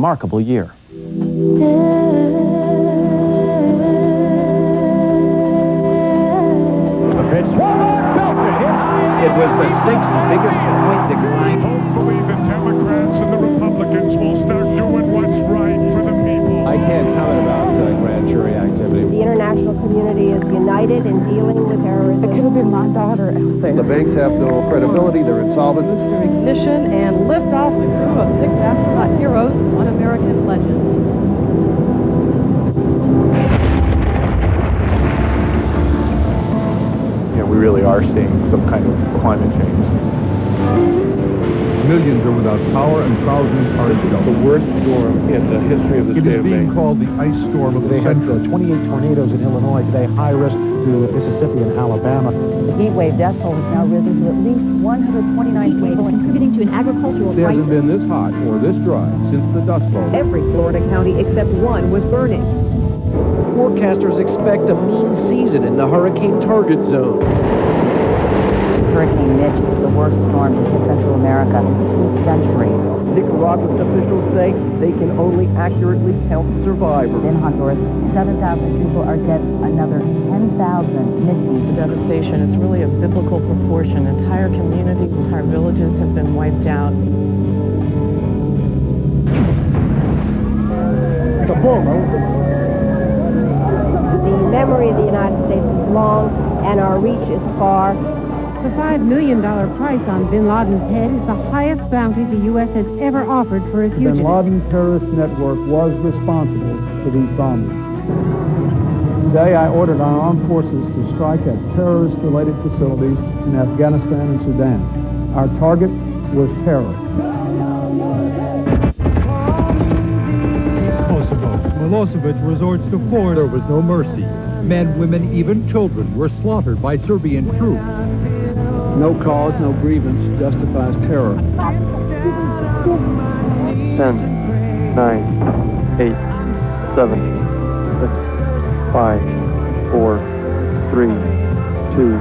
remarkable year. It was the 6th biggest point decline. Hopefully the Democrats and the Republicans will start doing what's right for the people. I can't comment about grand jury activity. The international community is united in dealing with terrorism. It could have been my daughter out there. The banks have no credibility. They're insolvent. Booster ignition and liftoff the crew of 6 astronaut heroes, one American legend. We really are seeing some kind of climate change. Millions are without power and thousands are in shelter. The worst storm in the history of the state of Maine. It is being called the ice storm of the century. 28 tornadoes in Illinois today, high risk to Mississippi and Alabama. The heat wave death toll has now risen to at least 129 people, contributing to an agricultural crisis. It hasn't been this hot or this dry since the Dust Bowl. Every Florida county except one was burning. Forecasters expect a mean season in the hurricane target zone. Hurricane Mitch is the worst storm to hit Central America in 2 centuries. Nicaraguan officials say they can only accurately count survivors. In Honduras, 7,000 people are dead, another 10,000 missing. The devastation is really a biblical proportion. Entire communities, entire villages have been wiped out. The memory of the United States is long and our reach is far. The $5 million price on bin Laden's head is the highest bounty the U.S. has ever offered for a fugitive. The bin Laden terrorist network was responsible for these bombings. Today, I ordered our armed forces to strike at terrorist-related facilities in Afghanistan and Sudan. Our target was terror. Milosevic resorts to force. There was no mercy. Men, women, even children were slaughtered by Serbian troops. No cause, no grievance justifies terror. 10, 9, 8, 7, 6, 5, 4, 3, 2,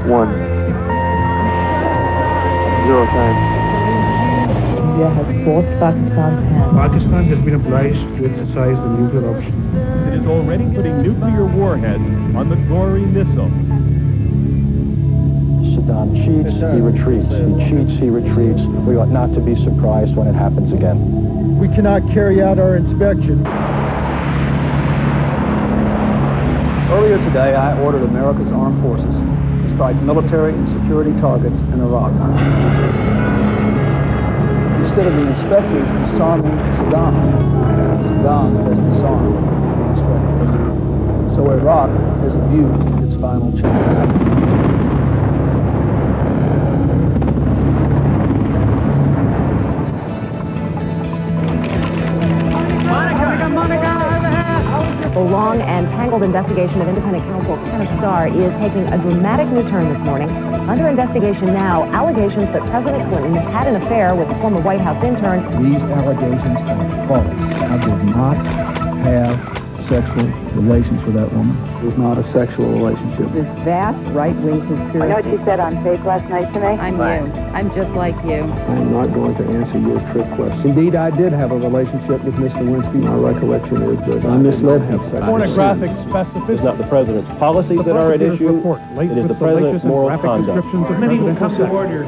1. 0 time. India has forced Pakistan's hand. Pakistan has been obliged to exercise the nuclear option. It is already putting nuclear warheads on the Gory missile. Saddam cheats, he retreats. He cheats, he retreats. We ought not to be surprised when it happens again. We cannot carry out our inspection. Earlier today, I ordered America's armed forces to strike military and security targets in Iraq. Instead of the inspectors disarming Saddam has disarmed the inspectors. So Iraq has abused its final chance. The long and tangled investigation of independent counsel Kenneth Starr is taking a dramatic new turn this morning. Under investigation now, allegations that President Clinton had an affair with a former White House intern. These allegations are false. I did not have sexual relations with that woman. It was not a sexual relationship. This vast right-wing conspiracy. I know what you said on stage last night to me? I'm you. I'm just like you. I am not going to answer your trick question. Indeed, I did have a relationship with Miss Lewinsky. My recollection is that I misled him. Pornographic specificity is not the president's policies that are at issue. It is the president's moral conduct. Many will come to order.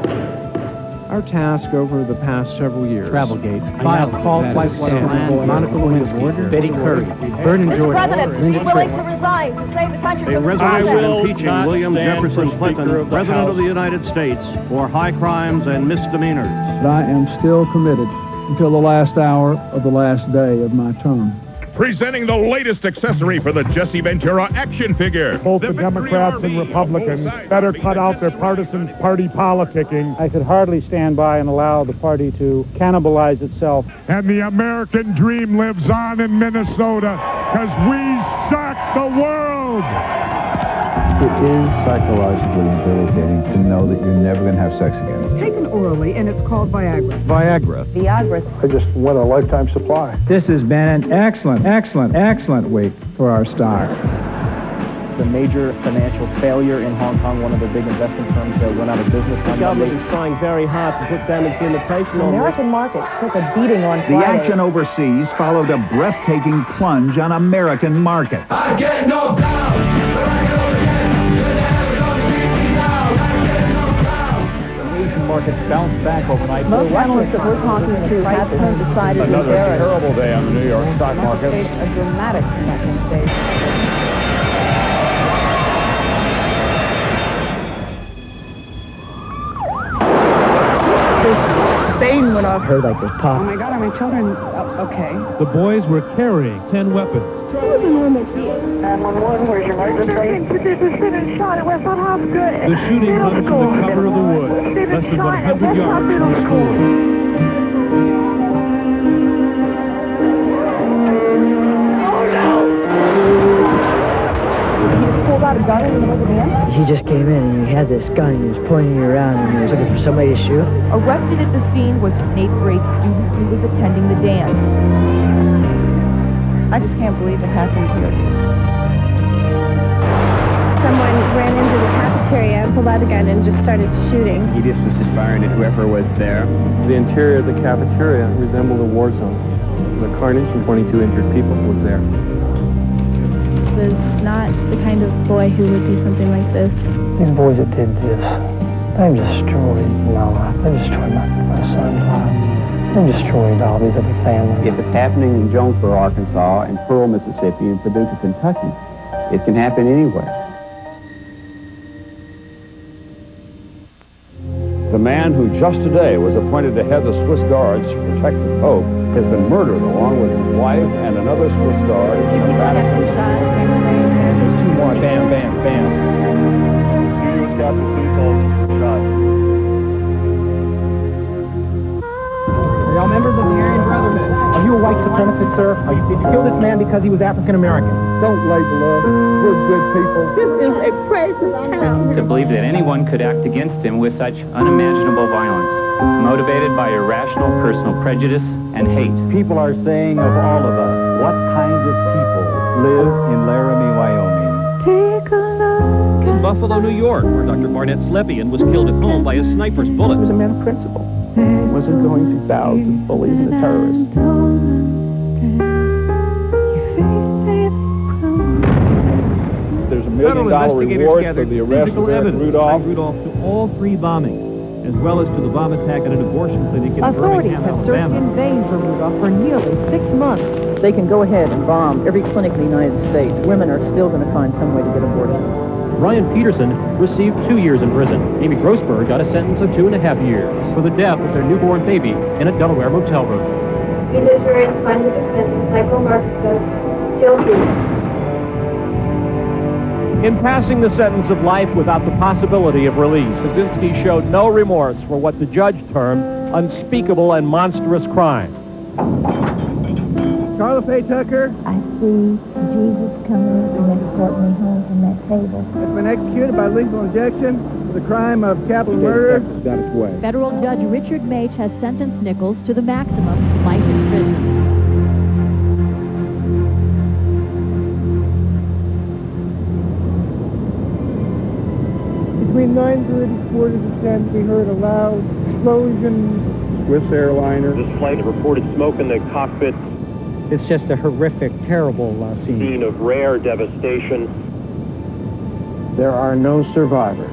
Our task over the past several years. Travelgate. File call flight plan. Monica Lewinsky. Betty Curry. Vernon Jordan. President, he's willing to resign to save the country from resolution impeaching William Jefferson Clinton, President of the United States, for high crimes and misdemeanors. I am still committed until the last hour of the last day of my term. Presenting the latest accessory for the Jesse Ventura action figure. Both the Democrats and Republicans better cut out their partisan party politicking. I could hardly stand by and allow the party to cannibalize itself. And the American dream lives on in Minnesota because we suck the world. It is psychologically debilitating to know that you're never going to have sex again. Taken orally, and it's called Viagra. Viagra. Viagra. I just won a lifetime supply. This has been an excellent week for our star. a major financial failure in Hong Kong. One of the big investment firms went out of business. The government is trying very hard to put damage limitation on American markets took a beating on Friday. The action overseas followed a breathtaking plunge on American markets. I get knocked down, but I go again. You're never gonna keep me down. I get knocked down. Asian markets bounced back overnight. Most analysts that we're talking to have decided that there is terrible day on the New York stock market. a dramatic second stage. Spain went off. Heard like this pop. Oh my God, are my children okay? The boys were carrying 10 weapons. It was a normal kid. 911, where's your emergency? There's a shooting shot at West Hospital. The shooting comes from the cover of the woods, less than 100 yards from the school. Pulled out a gun in the middle of the dance? He just came in and he had this gun and he was pointing it around and he was looking for somebody to shoot. Arrested at the scene was an 8th grade student who was attending the dance. I just can't believe it happened here. Someone ran into the cafeteria and pulled out a gun and just started shooting. He just was firing at whoever was there. The interior of the cafeteria resembled a war zone. The carnage and 22 injured people was there. Was not the kind of boy who would do something like this. These boys that did this, they destroyed my life. They destroyed my son's life. They destroyed all these other families. If it's happening in Jonesboro, Arkansas, and Pearl, Mississippi, and Paducah, Kentucky, it can happen anywhere. The man who just today was appointed to head the Swiss Guards to protect the Pope has been murdered along with his wife and another Swiss Guard. There's 2 more. Bam, bam, bam. U.S. Captain Police officer shot. Are y'all members of the Aryan Brotherhood? Are you a white supremacist, sir? Did you kill this man because he was African American? Don't label us. We're good people. This is a precious town. To believe that anyone could act against him with such unimaginable violence, motivated by irrational personal prejudice and hate. People are saying of all of us, what kind of people live in Laramie, Wyoming? Take a look. In Buffalo, New York, where Dr. Barnett Slepian was killed at home by a sniper's bullet. He was a man of principle. He wasn't going to bow to the bullies and the terrorists. There's $1 million reward for the arrest of Eric Rudolph. To all 3 bombings, as well as to the bomb attack at an abortion clinic in Authorities Birmingham, have searched Alabama. in vain for Rudolph for nearly 6 months. They can go ahead and bomb every clinic in the United States. Women are still going to find some way to get abortions. Ryan Peterson received 2 years in prison. Amy Grossberg got a sentence of 2.5 years for the death of their newborn baby in a Delaware motel room. The jury to find the defendant, Michael Marcus, guilty. In passing the sentence of life without the possibility of release, Kaczynski showed no remorse for what the judge termed unspeakable and monstrous crime. Charlotte Faye Tucker I see Jesus coming and escort me home from that table. has been executed by lethal injection for the crime of capital murder. Got its way. Federal Judge Richard Mage has sentenced Nichols to the maximum life in prison. Between 9:30 and quarter to 10, we heard a loud explosion. Swiss airliner. This flight reported smoke in the cockpit. It's just a horrific, terrible scene. Scene of rare devastation. There are no survivors.